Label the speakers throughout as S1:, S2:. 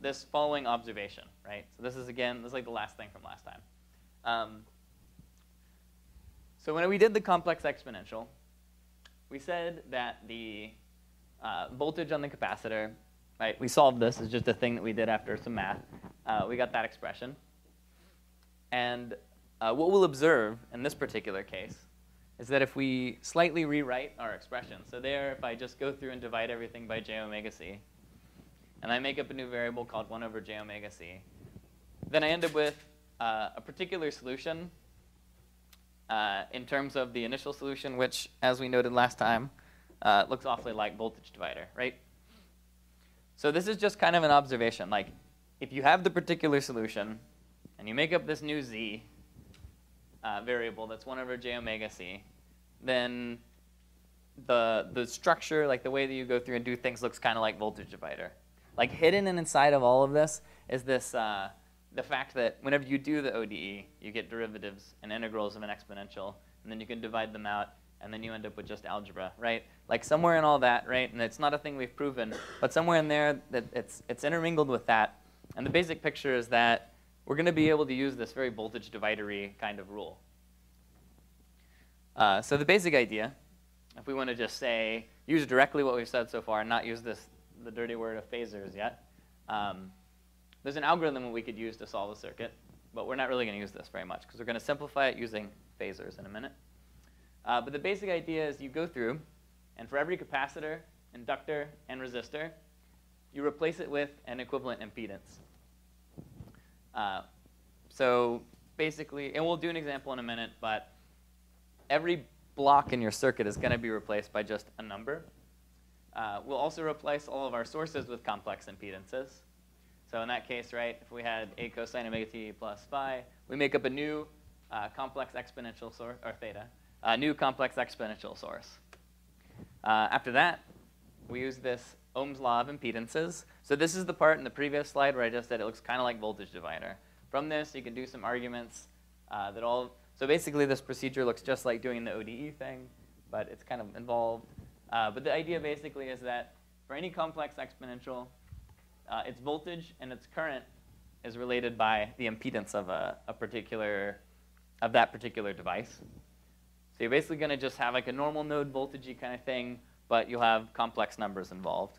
S1: this following observation, right? So this is, again, this is like the last thing from last time. So when we did the complex exponential, we said that the voltage on the capacitor, right, we solved this. It's just a thing that we did after some math. We got that expression. And what we'll observe in this particular case is that if we slightly rewrite our expression, so there, if I just go through and divide everything by j omega c, and I make up a new variable called 1 over j omega c, then I end up with a particular solution in terms of the initial solution, which, as we noted last time, looks awfully like voltage divider, right? So this is just kind of an observation. Like, if you have the particular solution, and you make up this new z variable that's 1 over j omega c, then the structure, like the way that you go through and do things, looks kind of like voltage divider. Like, hidden and inside of all of this is this the fact that whenever you do the ODE, you get derivatives and integrals of an exponential, and then you can divide them out, and then you end up with just algebra, right? Like, somewhere in all that, right? And it's not a thing we've proven, but somewhere in there that it's intermingled with that. And the basic picture is that we're going to be able to use this very voltage dividery kind of rule. So the basic idea, if we want to just say, use directly what we've said so far and not use the dirty word of phasors yet, there's an algorithm that we could use to solve a circuit, but we're not really going to use this very much because we're going to simplify it using phasors in a minute. But the basic idea is you go through, and for every capacitor, inductor, and resistor, you replace it with an equivalent impedance. So basically, and we'll do an example in a minute, but every block in your circuit is going to be replaced by just a number. We'll also replace all of our sources with complex impedances. So in that case, right, if we had a cosine omega t plus phi, we make up a new complex exponential source, or theta, a new complex exponential source. After that, we use this Ohm's law of impedances. So this is the part in the previous slide where I just said it looks kind of like voltage divider. From this, you can do some arguments that all. So basically, this procedure looks just like doing the ODE thing, but it's kind of involved. But the idea basically is that for any complex exponential, its voltage and its current is related by the impedance of that particular device. So you're basically going to just have like a normal node voltagey kind of thing, but you'll have complex numbers involved.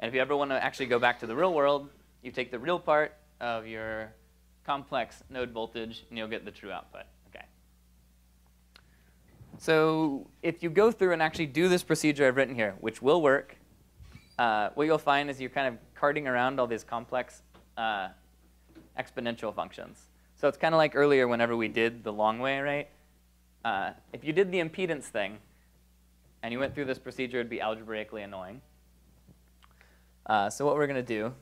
S1: And if you ever want to actually go back to the real world, you take the real part of your complex node voltage, and you'll get the true output. Okay. So if you go through and actually do this procedure I've written here, which will work, what you'll find is you're kind of carting around all these complex exponential functions. So it's kind of like earlier whenever we did the long way, right? If you did the impedance thing, and you went through this procedure, it'd be algebraically annoying. So what we're going to do,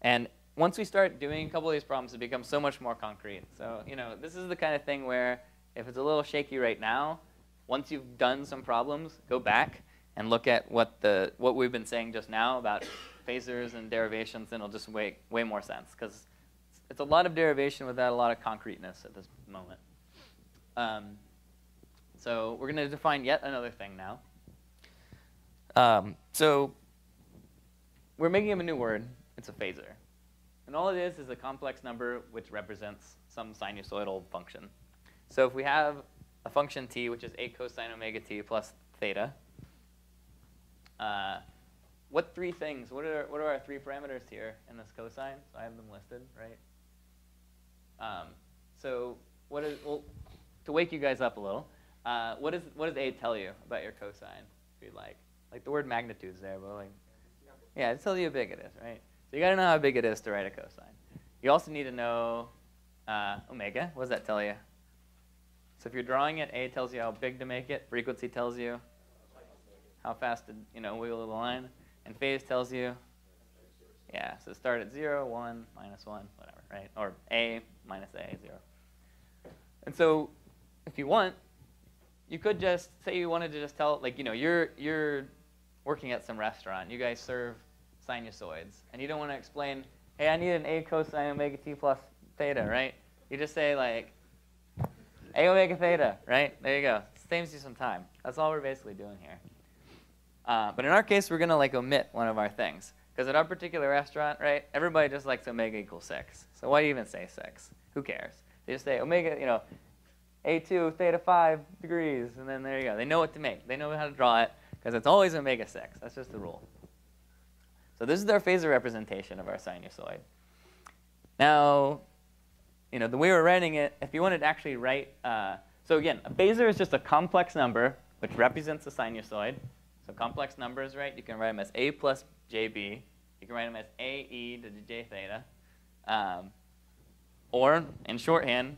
S1: and once we start doing a couple of these problems, it becomes so much more concrete. So this is the kind of thing where if it's a little shaky right now, once you've done some problems, go back and look at what we've been saying just now about phasors and derivations, and it'll just make way more sense because it's a lot of derivation without a lot of concreteness at this moment. So we're going to define yet another thing now. So we're making up a new word. It's a phasor. And all it is a complex number which represents some sinusoidal function. So if we have a function t, which is a cosine omega t plus theta, what three things, what are our three parameters here in this cosine? So I have them listed, right? So to wake you guys up a little, what does A tell you about your cosine, if you'd like? Like the word magnitude's there, but like, yeah, it tells you how big it is, right? So you got to know how big it is to write a cosine. You also need to know omega. What does that tell you? So if you're drawing it, A tells you how big to make it. Frequency tells you how fast to wiggle the line. And phase tells you, yeah, so start at 0, 1, minus 1, whatever, right? Or A minus A, 0. And so if you want, you could just say you wanted to just tell, like, you're working at some restaurant. You guys serve sinusoids. And you don't want to explain, hey, I need an A cosine omega t plus theta, right? You just say, like, A omega theta, right? There you go. Saves you some time. That's all we're basically doing here. But in our case, we're going to, like, omit one of our things. Because at our particular restaurant, right, everybody just likes omega equals 6. So why do you even say 6? Who cares? They just say omega, A2 theta 5 degrees, and then there you go. They know what to make. They know how to draw it, because it's always omega 6. That's just the rule. So this is our phasor representation of our sinusoid. Now, the way we're writing it, if you wanted to actually write, so again, a phasor is just a complex number which represents a sinusoid. So complex numbers, right? You can write them as A plus JB. You can write them as AE to the J theta. Or in shorthand,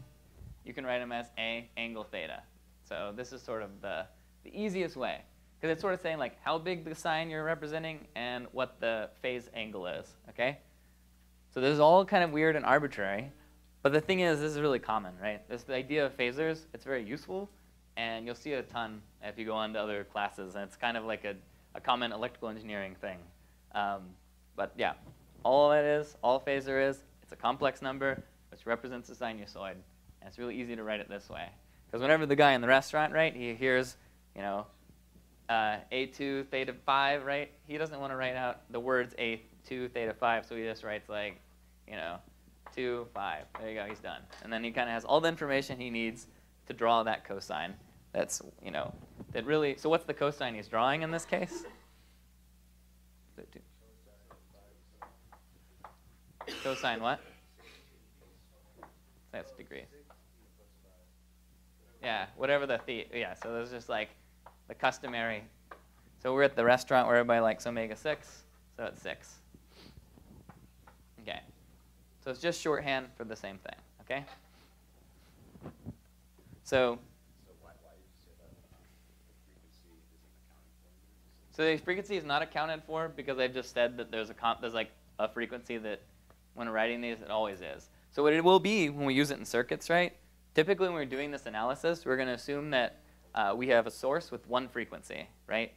S1: you can write them as A angle theta. So this is sort of the easiest way. Because it's sort of saying like how big the sine you're representing and what the phase angle is, okay? So this is all kind of weird and arbitrary. But the thing is, this is really common, right? The idea of phasors, it's very useful. And you'll see it a ton if you go on to other classes. And it's kind of like a common electrical engineering thing. But yeah, all phasor is, it's a complex number which represents a sinusoid. And it's really easy to write it this way. Because whenever the guy in the restaurant, right, he hears, A2 theta 5, right, he doesn't want to write out the words A2 theta 5, so he just writes like, 2, 5. There you go, he's done. And then he kind of has all the information he needs to draw that cosine. That's, that really, so what's the cosine he's drawing in this case? Cosine what? That's degree. Yeah, whatever the yeah, so there's just like the customary. So we're at the restaurant where everybody likes omega 6, so it's 6. Okay. So it's just shorthand for the same thing, okay? So the frequency is not accounted for because I've just said that there's like a frequency that when writing these, it always is. So what it will be when we use it in circuits, right? Typically when we're doing this analysis, we're going to assume that we have a source with one frequency, right?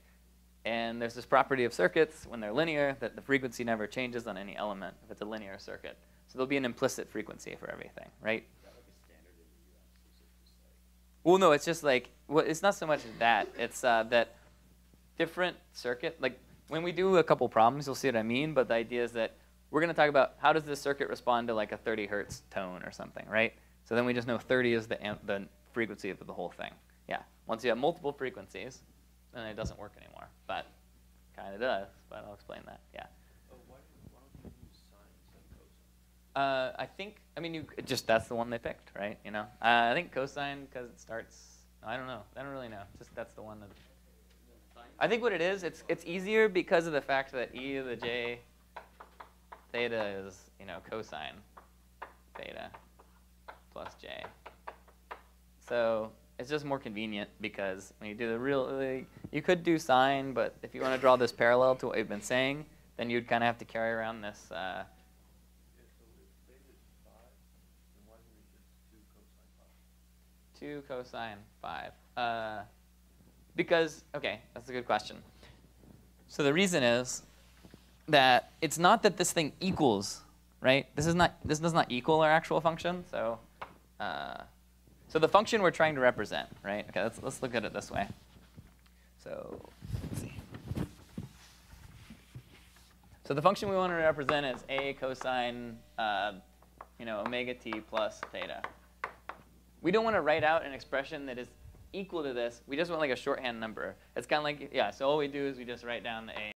S1: And there's this property of circuits when they're linear that the frequency never changes on any element if it's a linear circuit. So there'll be an implicit frequency for everything, right?
S2: Is that like a standard in the US? Is it just like...
S1: Well, no, it's just like, well, it's not so much that. It's that different circuit, like when we do a couple problems, you'll see what I mean, but the idea is that we're going to talk about how does this circuit respond to like a 30 hertz tone or something, right? So then we just know 30 is the frequency of the whole thing. Yeah, once you have multiple frequencies, then it doesn't work anymore, but kind of does, but I'll explain that, yeah.
S2: Why don't you use sine instead of cosine?
S1: I mean, that's the one they picked, right? I think cosine because it starts, I don't know, I don't really know, just that's the one that, I think what it is, it's easier because of the fact that e to the j theta is, cosine theta plus j. So it's just more convenient because when you do the real, you could do sine, but if you want to draw this parallel to what we've been saying, then you'd kind of have to carry around this.
S2: Yeah, so if theta is 5, then why isn't it just 2 cosine 5?
S1: 2 cosine 5. Because, okay, that's a good question. So the reason is that it's not that this thing equals, right? This does not equal our actual function. So the function we're trying to represent, right? Okay, let's look at it this way. So let's see. So the function we want to represent is a cosine, omega t plus theta. We don't want to write out an expression that is equal to this. We just want like a shorthand number. It's kind of like, yeah, so all we do is we just write down the a